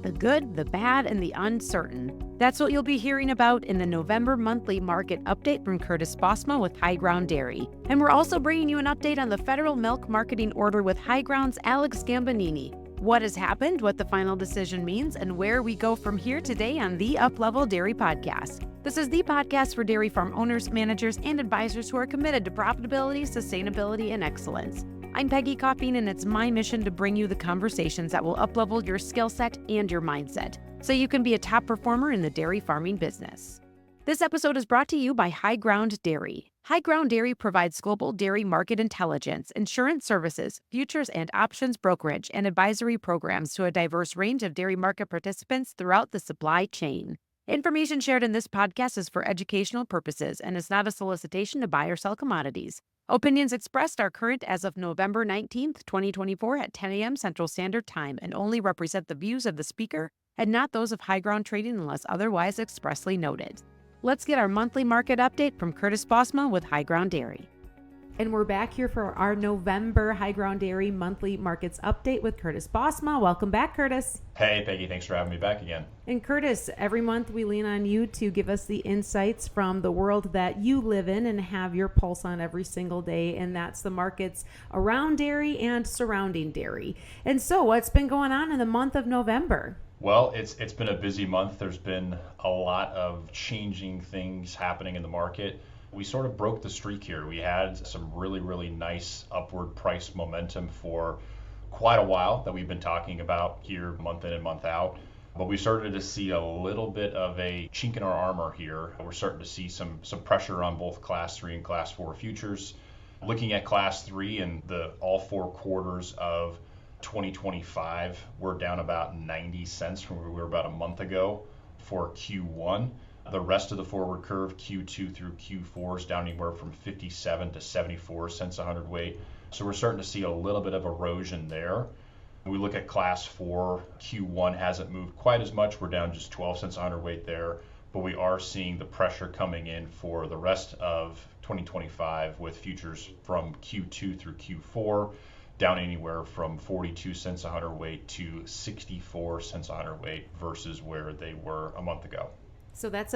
the good, the bad, and the uncertain. That's what you'll be hearing about in the November monthly market update from Curtis Bosma with HighGround Dairy. And we're also bringing you an update on the federal milk marketing order with HighGround's Alex Gambonini. What has happened, what the final decision means, and where we go from here today on the Up-Level Dairy Podcast. This is the podcast for dairy farm owners, managers, and advisors who are committed to profitability, sustainability, and excellence. I'm Peggy Coffeen, and it's my mission to bring you the conversations that will up-level your skill set and your mindset, so you can be a top performer in the dairy farming business. This episode is brought to you by HighGround Dairy. HighGround Dairy provides global dairy market intelligence, insurance services, futures and options brokerage, and advisory programs to a diverse range of dairy market participants throughout the supply chain. Information shared in this podcast is for educational purposes and is not a solicitation to buy or sell commodities. Opinions expressed are current as of November 19th, 2024 at 10 a.m. Central Standard Time and only represent the views of the speaker and not those of HighGround Trading unless otherwise expressly noted. Let's get our monthly market update from Curtis Bosma with HighGround Dairy. And we're back here for our November HighGround Dairy monthly markets update with Curtis Bosma. Welcome back, Curtis. Hey, Peggy. Thanks for having me back again. And Curtis, every month we lean on you to give us the insights from the world that you live in and have your pulse on every single day, and that's the markets around dairy and surrounding dairy. And so what's been going on in the month of November? Well, it's been a busy month. There's been a lot of changing things happening in the market. We sort of broke the streak here. We had some really nice upward price momentum for quite a while that we've been talking about here month in and month out. But we started to see a little bit of a chink in our armor here. We're starting to see some pressure on both Class 3 and Class 4 futures. Looking at Class 3 and all four quarters of 2025, we're down about 90 cents from where we were about a month ago for Q1. The rest of the forward curve, Q2 through Q4, is down anywhere from 57 to 74 cents a hundredweight. So we're starting to see a little bit of erosion there. When we look at Class 4, Q1 hasn't moved quite as much. We're down just 12 cents a hundredweight there, but we are seeing the pressure coming in for the rest of 2025 with futures from Q2 through Q4 down anywhere from 42 cents a hundredweight to 64 cents a hundredweight versus where they were a month ago. So that's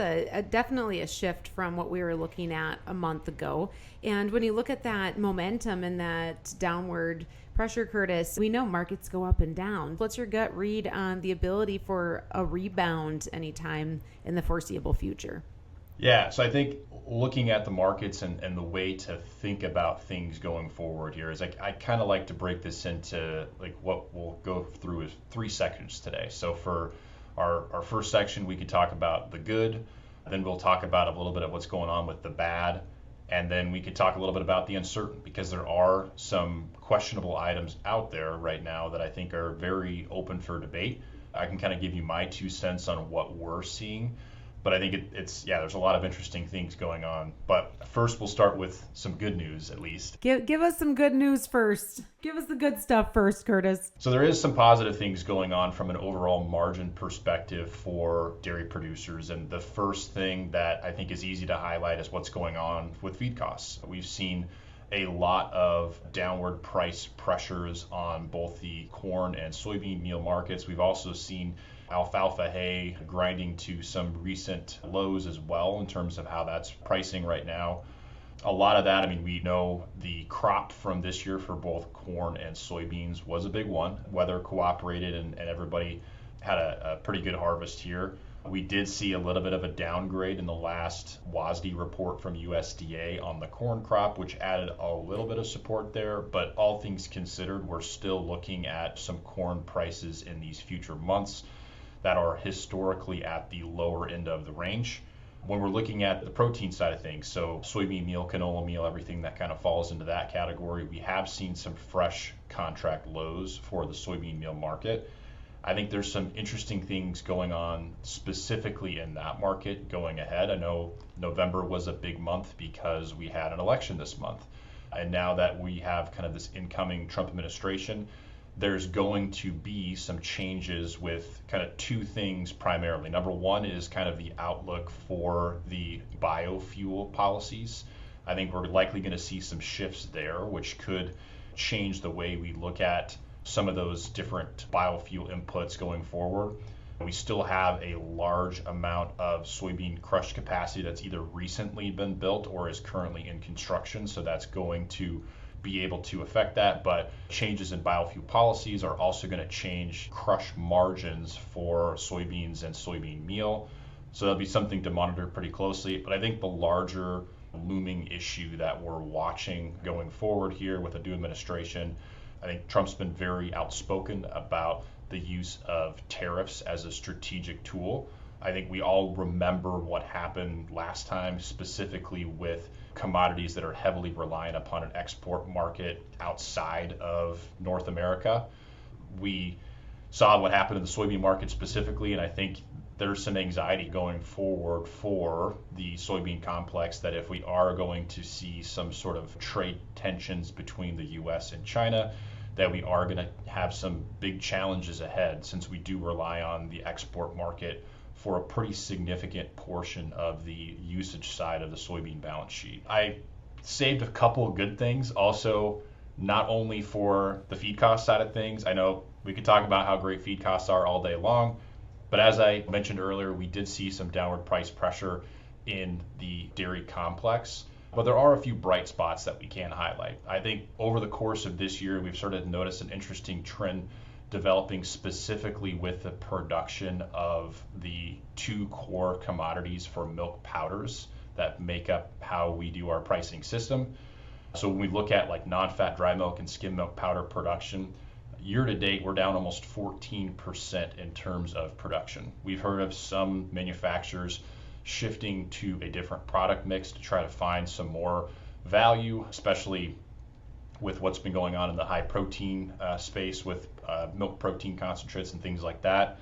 definitely a shift from what we were looking at a month ago. And when you look at that momentum and that downward pressure, Curtis, we know markets go up and down. What's your gut read on the ability for a rebound anytime in the foreseeable future? Yeah, so I think looking at the markets and the way to think about things going forward here is I kind of like to break this into like what we'll go through is three sections today. So for our first section, we could talk about the good, then we'll talk about a little bit of what's going on with the bad, and then we could talk a little bit about the uncertain, because there are some questionable items out there right now that I think are very open for debate. I can kind of give you my 2 cents on what we're seeing, but I think there's a lot of interesting things going on. But first, we'll start with some good news, at least. Give us some good news first. Give us the good stuff first, Curtis. So there is some positive things going on from an overall margin perspective for dairy producers. And the first thing that I think is easy to highlight is what's going on with feed costs. We've seen a lot of downward price pressures on both the corn and soybean meal markets. We've also seen alfalfa hay grinding to some recent lows as well in terms of how that's pricing right now. A lot of that, we know the crop from this year for both corn and soybeans was a big one. Weather cooperated and everybody had a pretty good harvest here. We did see a little bit of a downgrade in the last WASDE report from USDA on the corn crop, which added a little bit of support there. But all things considered, we're still looking at some corn prices in these future months that are historically at the lower end of the range. When we're looking at the protein side of things, so soybean meal, canola meal, everything that kind of falls into that category, we have seen some fresh contract lows for the soybean meal market. I think there's some interesting things going on specifically in that market going ahead. I know November was a big month because we had an election this month. And now that we have kind of this incoming Trump administration, there's going to be some changes with kind of two things primarily. Number one is kind of the outlook for the biofuel policies. I think we're likely going to see some shifts there, which could change the way we look at some of those different biofuel inputs going forward. We still have a large amount of soybean crush capacity that's either recently been built or is currently in construction, so that's going to be able to affect that. But changes in biofuel policies are also going to change crush margins for soybeans and soybean meal. So that'll be something to monitor pretty closely. But I think the larger looming issue that we're watching going forward here with the new administration, I think Trump's been very outspoken about the use of tariffs as a strategic tool. I think we all remember what happened last time, specifically with commodities that are heavily reliant upon an export market outside of North America. We saw what happened in the soybean market specifically, and I think there's some anxiety going forward for the soybean complex that if we are going to see some sort of trade tensions between the US and China, that we are going to have some big challenges ahead, since we do rely on the export market for a pretty significant portion of the usage side of the soybean balance sheet. I saved a couple of good things also, not only for the feed cost side of things. I know we could talk about how great feed costs are all day long, but as I mentioned earlier, we did see some downward price pressure in the dairy complex. But there are a few bright spots that we can highlight. I think over the course of this year, we've started to notice an interesting trend developing specifically with the production of the two core commodities for milk powders that make up how we do our pricing system. So when we look at like non-fat dry milk and skim milk powder production, year to date, we're down almost 14% in terms of production. We've heard of some manufacturers shifting to a different product mix to try to find some more value, especially with what's been going on in the high protein space with milk protein concentrates and things like that.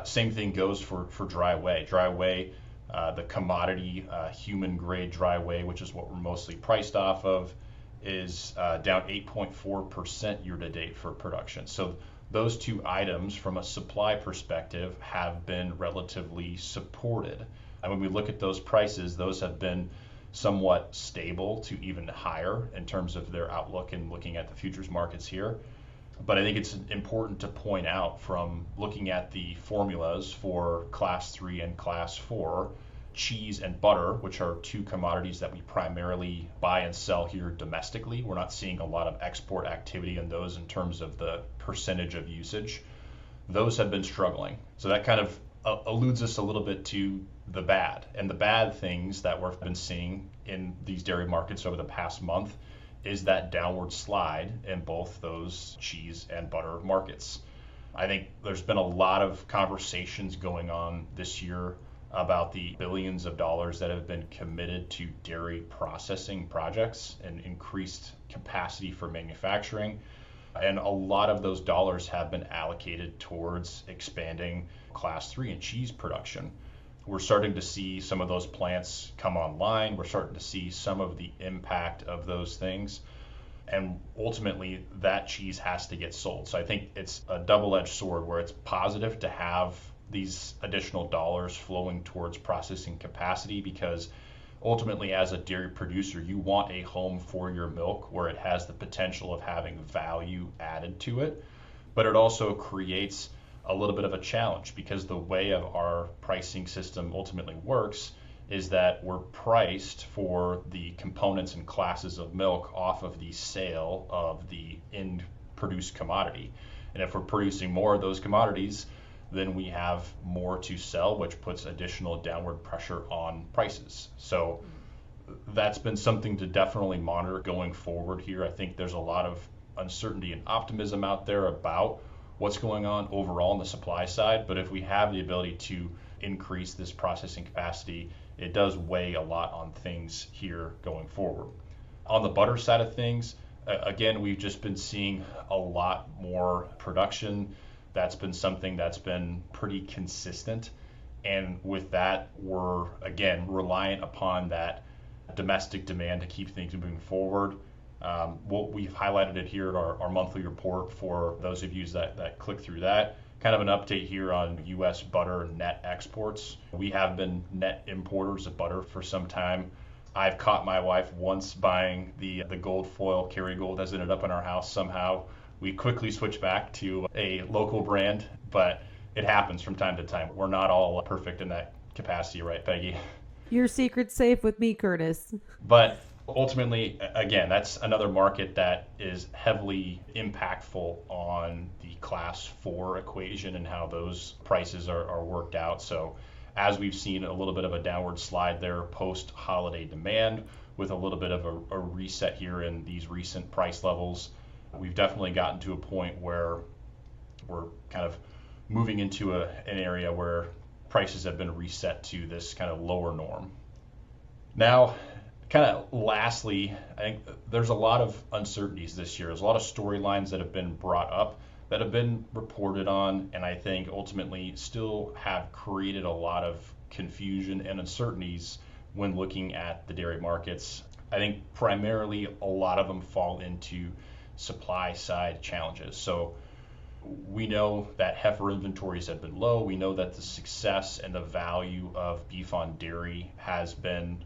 Same thing goes for dry whey. Dry whey, the commodity human grade dry whey, which is what we're mostly priced off of, is down 8.4% year to date for production. So those two items from a supply perspective have been relatively supported. And when we look at those prices, those have been somewhat stable to even higher in terms of their outlook and looking at the futures markets here. But I think it's important to point out from looking at the formulas for class 3 and class 4, cheese and butter, which are two commodities that we primarily buy and sell here domestically. We're not seeing a lot of export activity in those in terms of the percentage of usage. Those have been struggling. So that kind of alludes us a little bit to the bad. And the bad things that we've been seeing in these dairy markets over the past month is that downward slide in both those cheese and butter markets. I think there's been a lot of conversations going on this year about the billions of dollars that have been committed to dairy processing projects and increased capacity for manufacturing. And a lot of those dollars have been allocated towards expanding class 3 and cheese production. We're starting to see some of those plants come online. We're starting to see some of the impact of those things. And ultimately, that cheese has to get sold. So I think it's a double-edged sword where it's positive to have these additional dollars flowing towards processing capacity, because ultimately, as a dairy producer, you want a home for your milk where it has the potential of having value added to it. But it also creates a little bit of a challenge, because the way of our pricing system ultimately works is that we're priced for the components and classes of milk off of the sale of the end produced commodity. And if we're producing more of those commodities, then we have more to sell, which puts additional downward pressure on prices. So that's been something to definitely monitor going forward here. I think there's a lot of uncertainty and optimism out there about what's going on overall on the supply side. But if we have the ability to increase this processing capacity, it does weigh a lot on things here going forward. On the butter side of things, again, we've just been seeing a lot more production. That's been something that's been pretty consistent. And with that, we're, again, reliant upon that domestic demand to keep things moving forward. We've highlighted it here at our monthly report for those of you that click through that. Kind of an update here on U.S. butter net exports. We have been net importers of butter for some time. I've caught my wife once buying the gold foil Kerrygold that's ended up in our house somehow. We quickly switched back to a local brand, but it happens from time to time. We're not all perfect in that capacity, right, Peggy? Your secret's safe with me, Curtis. But ultimately, again, that's another market that is heavily impactful on the class 4 equation and how those prices are worked out. So as we've seen a little bit of a downward slide there post holiday demand with a little bit of a reset here in these recent price levels, we've definitely gotten to a point where we're kind of moving into an area where prices have been reset to this kind of lower norm. Now, kind of lastly, I think there's a lot of uncertainties this year. There's a lot of storylines that have been brought up, that have been reported on, and I think ultimately still have created a lot of confusion and uncertainties when looking at the dairy markets. I think primarily a lot of them fall into supply side challenges. So we know that heifer inventories have been low. We know that the success and the value of beef on dairy has been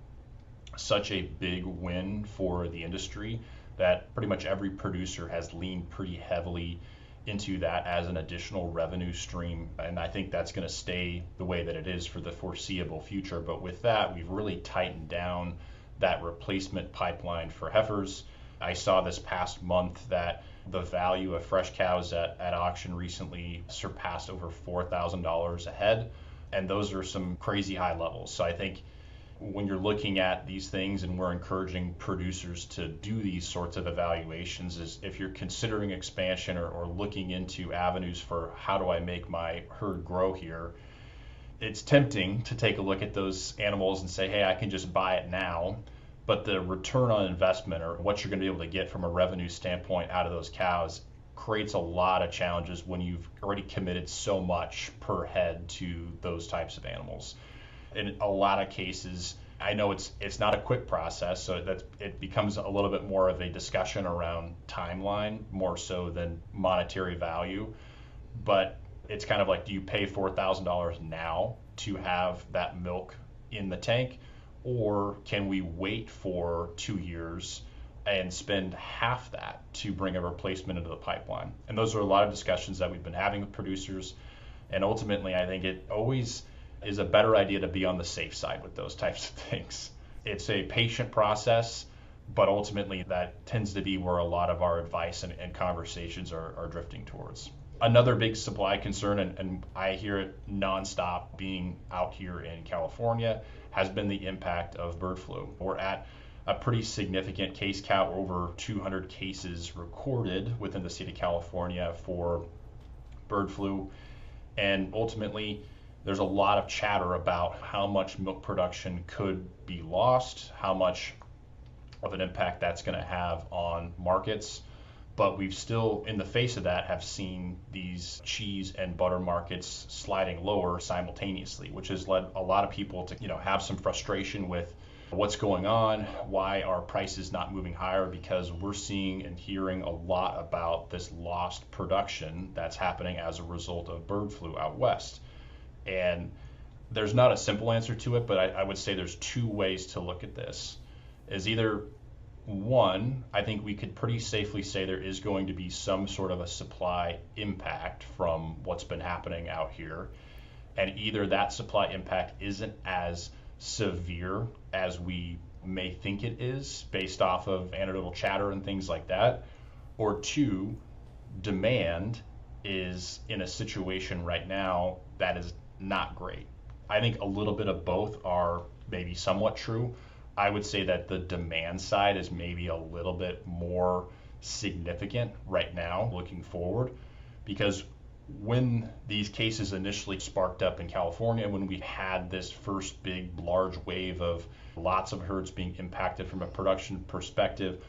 such a big win for the industry that pretty much every producer has leaned pretty heavily into that as an additional revenue stream. And I think that's going to stay the way that it is for the foreseeable future. But with that, we've really tightened down that replacement pipeline for heifers. I saw this past month that the value of fresh cows at auction recently surpassed over $4,000 a head. And those are some crazy high levels. So I think when you're looking at these things, and we're encouraging producers to do these sorts of evaluations, is if you're considering expansion or looking into avenues for how do I make my herd grow here, it's tempting to take a look at those animals and say, hey, I can just buy it now. But the return on investment, or what you're going to be able to get from a revenue standpoint out of those cows, creates a lot of challenges when you've already committed so much per head to those types of animals. In a lot of cases, I know it's not a quick process, so that it becomes a little bit more of a discussion around timeline more so than monetary value. But it's kind of like, do you pay $4,000 now to have that milk in the tank, or can we wait for 2 years and spend half that to bring a replacement into the pipeline? And those are a lot of discussions that we've been having with producers. And ultimately, I think it always is a better idea to be on the safe side with those types of things. It's a patient process, but ultimately that tends to be where a lot of our advice and conversations are drifting towards. Another big supply concern, and I hear it nonstop being out here in California, has been the impact of bird flu. We're at a pretty significant case count, over 200 cases recorded within the state of California for bird flu. And ultimately, there's a lot of chatter about how much milk production could be lost, how much of an impact that's going to have on markets. But we've still, in the face of that, have seen these cheese and butter markets sliding lower simultaneously, which has led a lot of people to, have some frustration with what's going on, why are prices not moving higher, because we're seeing and hearing a lot about this lost production that's happening as a result of bird flu out west. And there's not a simple answer to it, but I would say there's two ways to look at this. Is either one, I think we could pretty safely say there is going to be some sort of a supply impact from what's been happening out here. And either that supply impact isn't as severe as we may think it is based off of anecdotal chatter and things like that, or two, demand is in a situation right now that is not great. I think a little bit of both are maybe somewhat true. I would say that the demand side is maybe a little bit more significant right now looking forward, because when these cases initially sparked up in California, when we had this first big large wave of lots of herds being impacted from a production perspective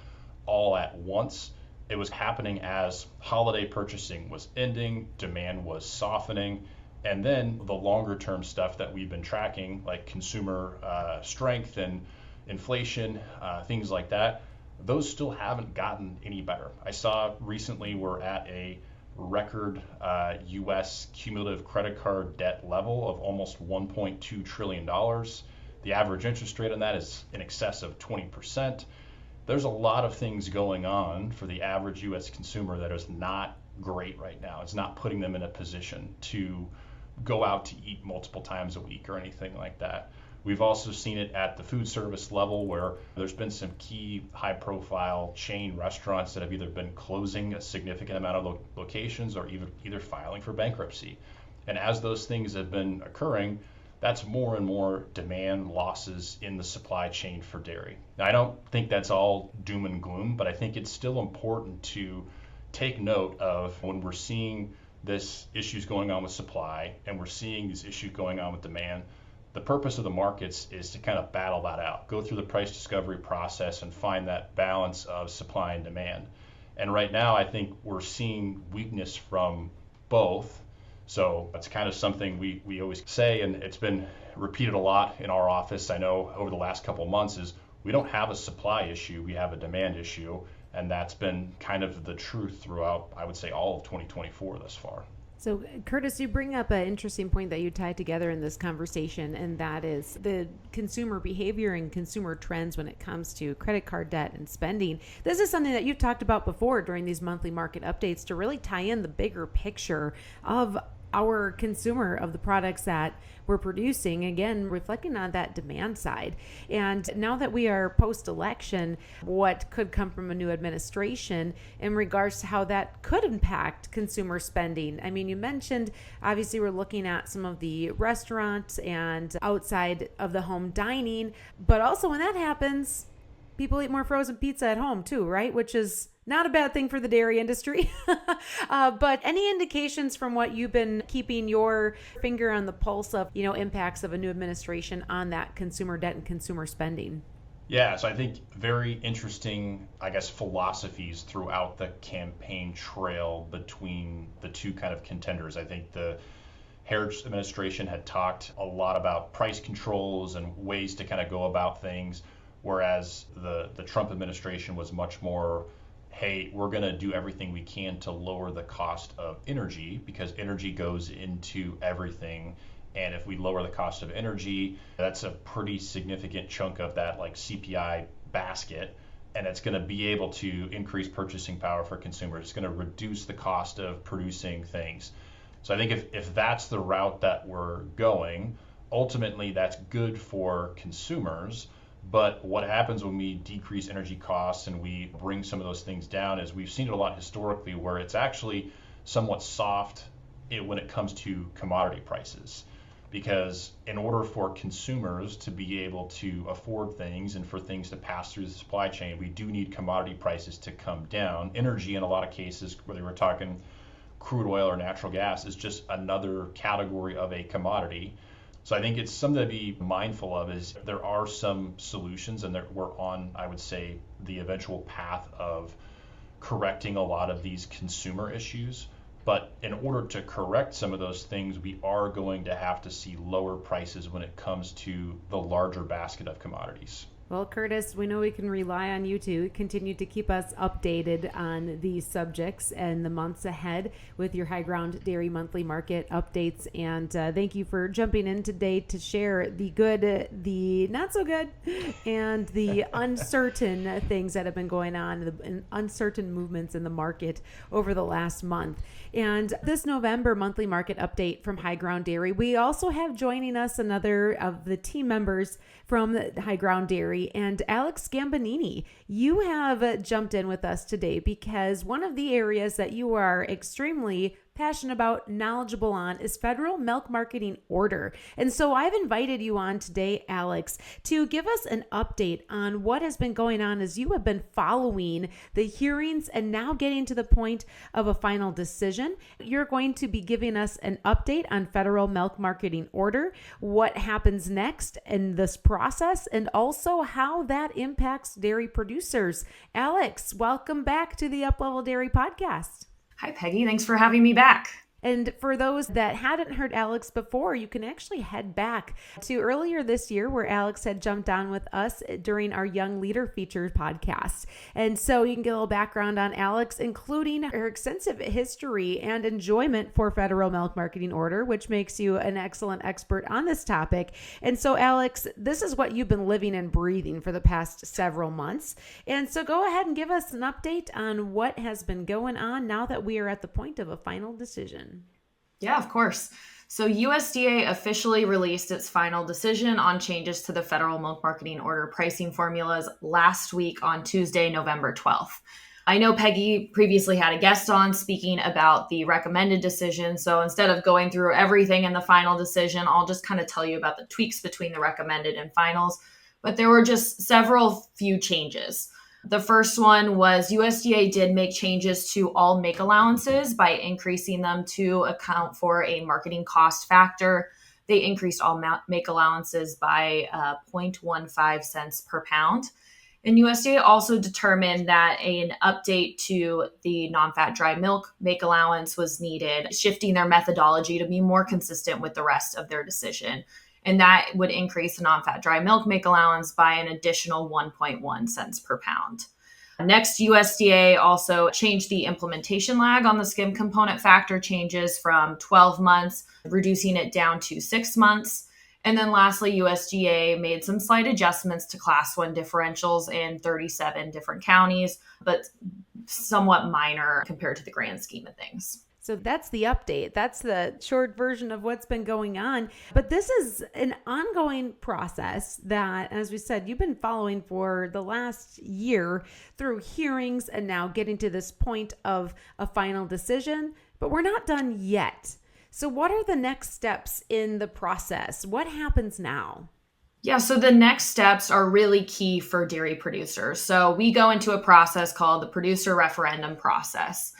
all at once, it was happening as holiday purchasing was ending, demand was softening, and then the longer term stuff that we've been tracking, like consumer strength and inflation, things like that, those still haven't gotten any better. I saw recently we're at a record U.S. cumulative credit card debt level of almost $1.2 trillion. The average interest rate on that is in excess of 20%. There's a lot of things going on for the average U.S. consumer that is not great right now. It's not putting them in a position to go out to eat multiple times a week or anything like that. We've also seen it at the food service level where there's been some key high profile chain restaurants that have either been closing a significant amount of locations or either filing for bankruptcy. And as those things have been occurring, that's more and more demand losses in the supply chain for dairy. Now, I don't think that's all doom and gloom, but I think it's still important to take note of when we're seeing this issues going on with supply and we're seeing these issues going on with demand. The purpose of the markets is to kind of battle that out, go through the price discovery process and find that balance of supply and demand. And right now, I think we're seeing weakness from both. So that's kind of something we always say, and it's been repeated a lot in our office, I know, over the last couple of months, is we don't have a supply issue, we have a demand issue. And that's been kind of the truth throughout, I would say, all of 2024 thus far. So, Curtis, you bring up an interesting point that you tied together in this conversation, and that is the consumer behavior and consumer trends when it comes to credit card debt and spending. This is something that you've talked about before during these monthly market updates to really tie in the bigger picture of our consumer of the products that we're producing, again, reflecting on that demand side. And now that we are post-election, what could come from a new administration in regards to how that could impact consumer spending? I mean, you mentioned, obviously, we're looking at some of the restaurants and outside of the home dining, but also when that happens, people eat more frozen pizza at home too, right? Which is not a bad thing for the dairy industry. But any indications from what you've been keeping your finger on the pulse of, impacts of a new administration on that consumer debt and consumer spending? Yeah, so I think very interesting, philosophies throughout the campaign trail between the two kind of contenders. I think the Harris administration had talked a lot about price controls and ways to kind of go about things, whereas the Trump administration was much more, hey, we're going to do everything we can to lower the cost of energy because energy goes into everything. And if we lower the cost of energy, that's a pretty significant chunk of that CPI basket. And it's going to be able to increase purchasing power for consumers. It's going to reduce the cost of producing things. So I think if that's the route that we're going, ultimately that's good for consumers. But what happens when we decrease energy costs and we bring some of those things down is we've seen it a lot historically where it's actually somewhat soft when it comes to commodity prices. Because in order for consumers to be able to afford things and for things to pass through the supply chain, we do need commodity prices to come down. Energy, in a lot of cases, whether we're talking crude oil or natural gas, is just another category of a commodity. So I think it's something to be mindful of is there are some solutions and we're on, I would say, the eventual path of correcting a lot of these consumer issues. But in order to correct some of those things, we are going to have to see lower prices when it comes to the larger basket of commodities. Well, Curtis, we know we can rely on you to continue to keep us updated on these subjects and the months ahead with your HighGround Dairy monthly market updates. And thank you for jumping in today to share the good, the not so good, and the uncertain things that have been going on, the uncertain movements in the market over the last month. And this November monthly market update from HighGround Dairy, we also have joining us another of the team members from HighGround Dairy, and Alex Gambonini. You have jumped in with us today because one of the areas that you are extremely passionate about, knowledgeable on, is federal milk marketing order. And so I've invited you on today, Alex, to give us an update on what has been going on as you have been following the hearings and now getting to the point of a final decision. You're going to be giving us an update on federal milk marketing order, what happens next in this process, and also how that impacts dairy producers. Alex, welcome back to the Uplevel Dairy Podcast. Hi, Peggy. Thanks for having me back. And for those that hadn't heard Alex before, you can actually head back to earlier this year where Alex had jumped on with us during our Young Leader Featured podcast. And so you can get a little background on Alex, including her extensive history and enjoyment for federal milk marketing order, which makes you an excellent expert on this topic. And so, Alex, this is what you've been living and breathing for the past several months. And so go ahead and give us an update on what has been going on now that we are at the point of a final decision. Yeah, of course. So USDA officially released its final decision on changes to the federal milk marketing order pricing formulas last week on Tuesday, November 12th. I know Peggy previously had a guest on speaking about the recommended decision. So instead of going through everything in the final decision, I'll just kind of tell you about the tweaks between the recommended and finals. But there were just several few changes. The first one was USDA did make changes to all make allowances by increasing them to account for a marketing cost factor. They increased all make allowances by 0.15 cents per pound. And USDA also determined that an update to the non-fat dry milk make allowance was needed, shifting their methodology to be more consistent with the rest of their decision. And that would increase the non-fat dry milk make allowance by an additional 1.1 cents per pound. Next, USDA also changed the implementation lag on the skim component factor changes from 12 months, reducing it down to 6 months. And then lastly, USDA made some slight adjustments to class 1 differentials in 37 different counties, but somewhat minor compared to the grand scheme of things. So that's the update. That's the short version of what's been going on. But this is an ongoing process that, as we said, you've been following for the last year through hearings and now getting to this point of a final decision. But we're not done yet. So what are the next steps in the process? What happens now? Yeah, so the next steps are really key for dairy producers. So we go into a process called the producer referendum process.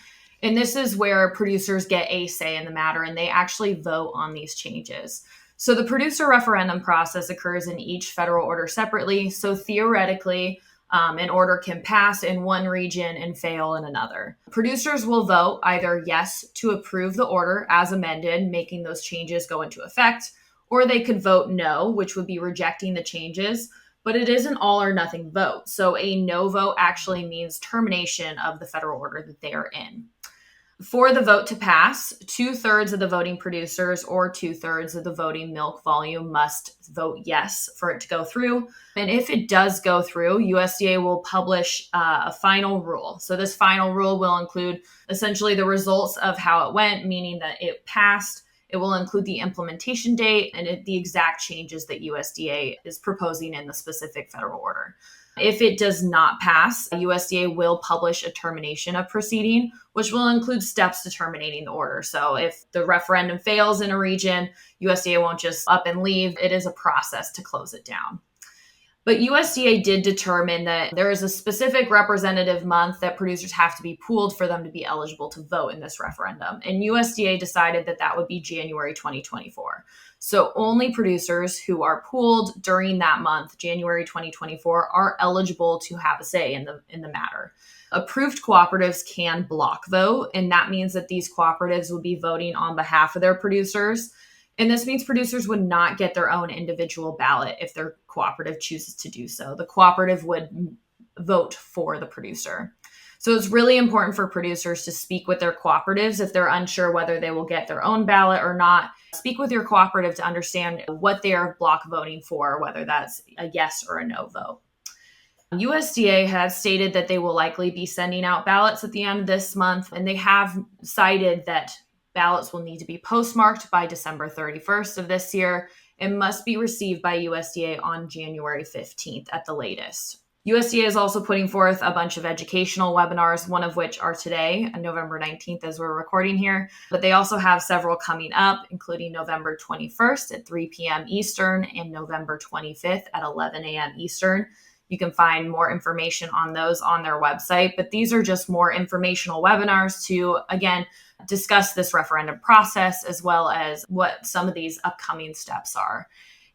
And this is where producers get a say in the matter and they actually vote on these changes. So the producer referendum process occurs in each federal order separately. So theoretically, an order can pass in one region and fail in another. Producers will vote either yes to approve the order as amended, making those changes go into effect, or they could vote no, which would be rejecting the changes. But it is an all or nothing vote. So a no vote actually means termination of the federal order that they are in. For the vote to pass, 2/3 of the voting producers or 2/3 of the voting milk volume must vote yes for it to go through. And if it does go through, USDA will publish a final rule. So this final rule will include essentially the results of how it went, meaning that it passed. It will include the implementation date and the exact changes that USDA is proposing in the specific federal order. If it does not pass, USDA will publish a termination of proceeding, which will include steps to terminating the order. So if the referendum fails in a region, USDA won't just up and leave. It is a process to close it down. But USDA did determine that there is a specific representative month that producers have to be pooled for them to be eligible to vote in this referendum. And USDA decided that that would be January 2024. So only producers who are pooled during that month, January 2024, are eligible to have a say in the matter. Approved cooperatives can block vote, and that means that these cooperatives would be voting on behalf of their producers. And this means producers would not get their own individual ballot if their cooperative chooses to do so. The cooperative would vote for the producer. So it's really important for producers to speak with their cooperatives if they're unsure whether they will get their own ballot or not. Speak with your cooperative to understand what they are block voting for, whether that's a yes or a no vote. USDA has stated that they will likely be sending out ballots at the end of this month, and they have cited that ballots will need to be postmarked by December 31st of this year and must be received by USDA on January 15th at the latest. USDA is also putting forth a bunch of educational webinars, one of which are today, November 19th, as we're recording here. But they also have several coming up, including November 21st at 3 p.m. Eastern and November 25th at 11 a.m. Eastern. You can find more information on those on their website. But these are just more informational webinars to, again, discuss this referendum process as well as what some of these upcoming steps are.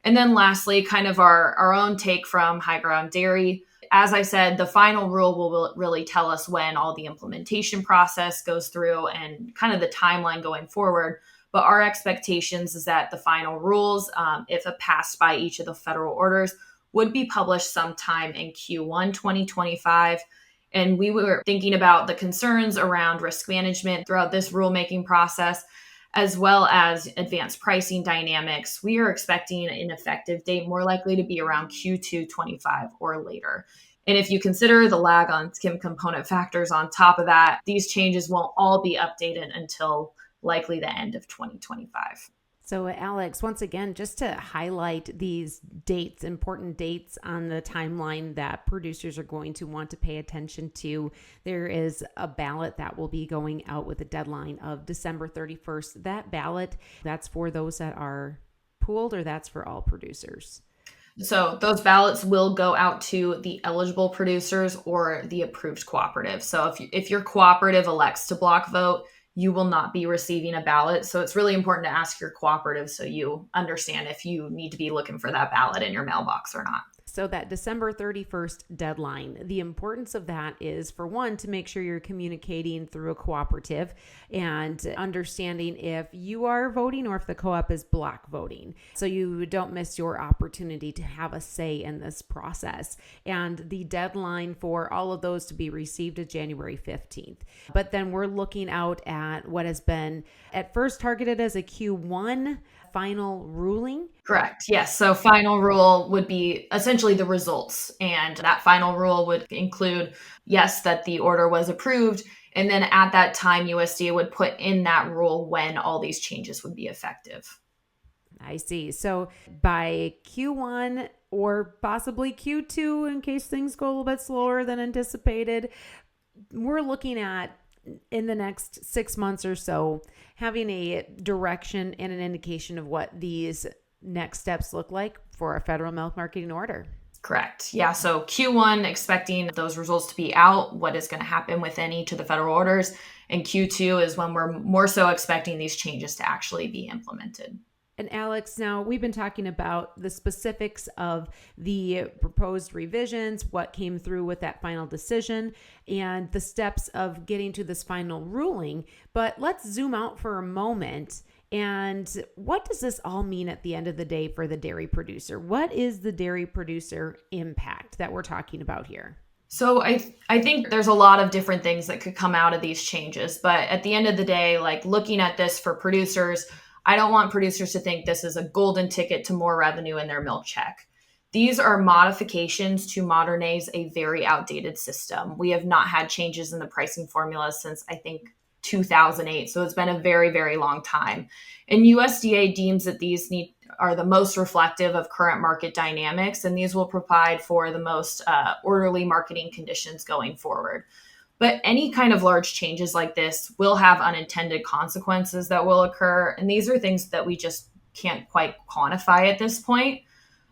And then lastly, kind of our own take from HighGround Dairy. As I said, the final rule will really tell us when all the implementation process goes through and kind of the timeline going forward. But our expectations is that the final rules, if passed by each of the federal orders, would be published sometime in Q1 2025. And we were thinking about the concerns around risk management throughout this rulemaking process, as well as advanced pricing dynamics. We are expecting an effective date more likely to be around Q2 25 or later. And if you consider the lag on skim component factors on top of that, these changes won't all be updated until likely the end of 2025. So Alex, once again, just to highlight these dates, important dates on the timeline that producers are going to want to pay attention to, there is a ballot that will be going out with a deadline of December 31st. That ballot, that's for those that are pooled, or that's for all producers? So those ballots will go out to the eligible producers or the approved cooperative. So if your cooperative elects to block vote, you will not be receiving a ballot. So it's really important to ask your cooperative so you understand if you need to be looking for that ballot in your mailbox or not. So that December 31st deadline, the importance of that is, for one, to make sure you're communicating through a cooperative and understanding if you are voting or if the co-op is block voting, so you don't miss your opportunity to have a say in this process. And the deadline for all of those to be received is January 15th. But then we're looking out at what has been at first targeted as a Q1 final ruling. Correct. Yes. So final rule would be essentially the results. And that final rule would include, yes, that the order was approved. And then at that time, USDA would put in that rule when all these changes would be effective. I see. So by Q1 or possibly Q2, in case things go a little bit slower than anticipated, we're looking at, in the next 6 months or so, having a direction and an indication of what these next steps look like for a federal milk marketing order. Correct. Yeah. So Q1, expecting those results to be out, what is going to happen within each of the federal orders. And Q2 is when we're more so expecting these changes to actually be implemented. And Alex, now we've been talking about the specifics of the proposed revisions, what came through with that final decision, and the steps of getting to this final ruling. But let's zoom out for a moment. And what does this all mean at the end of the day for the dairy producer? What is the dairy producer impact that we're talking about here? So I think there's a lot of different things that could come out of these changes. But at the end of the day, like looking at this for producers, I don't want producers to think this is a golden ticket to more revenue in their milk check. These are modifications to modernize a very outdated system. We have not had changes in the pricing formula since, I think, 2008. So it's been a very, very long time. And USDA deems that these are the most reflective of current market dynamics, and these will provide for the most orderly marketing conditions going forward. But any kind of large changes like this will have unintended consequences that will occur. And these are things that we just can't quite quantify at this point.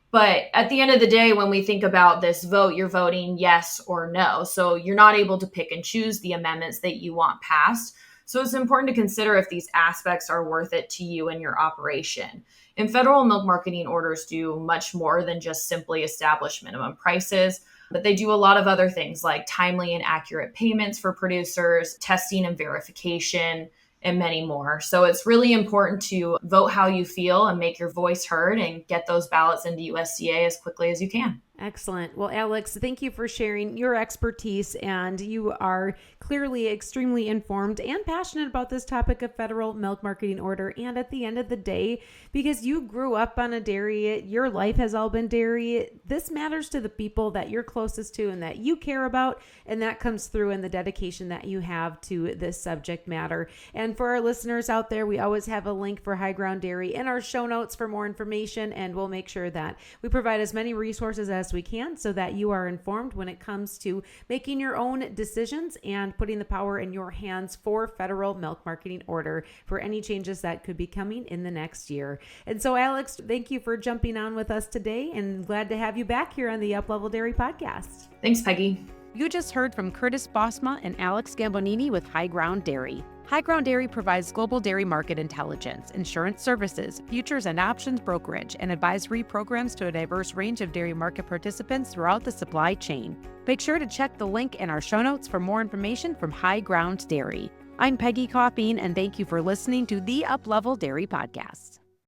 But at the end of the day, when we think about this vote, you're voting yes or no. So you're not able to pick and choose the amendments that you want passed. So it's important to consider if these aspects are worth it to you and your operation. And federal milk marketing orders do much more than just simply establish minimum prices. But they do a lot of other things like timely and accurate payments for producers, testing and verification, and many more. So it's really important to vote how you feel and make your voice heard and get those ballots into USDA as quickly as you can. Excellent. Well, Alex, thank you for sharing your expertise, and you are clearly extremely informed and passionate about this topic of federal milk marketing order. And at the end of the day, because you grew up on a dairy, your life has all been dairy, this matters to the people that you're closest to and that you care about, and that comes through in the dedication that you have to this subject matter. And for our listeners out there, we always have a link for HighGround Dairy in our show notes for more information, and we'll make sure that we provide as many resources as we can so that you are informed when it comes to making your own decisions and putting the power in your hands for federal milk marketing order for any changes that could be coming in the next year. And so, Alex, thank you for jumping on with us today, and glad to have you back here on the Up Level Dairy podcast. Thanks, Peggy. You just heard from Curtis Bosma and Alex Gambonini with HighGround Dairy. HighGround Dairy provides global dairy market intelligence, insurance services, futures and options brokerage, and advisory programs to a diverse range of dairy market participants throughout the supply chain. Make sure to check the link in our show notes for more information from HighGround Dairy. I'm Peggy Coffeen, and thank you for listening to the Up Level Dairy Podcast.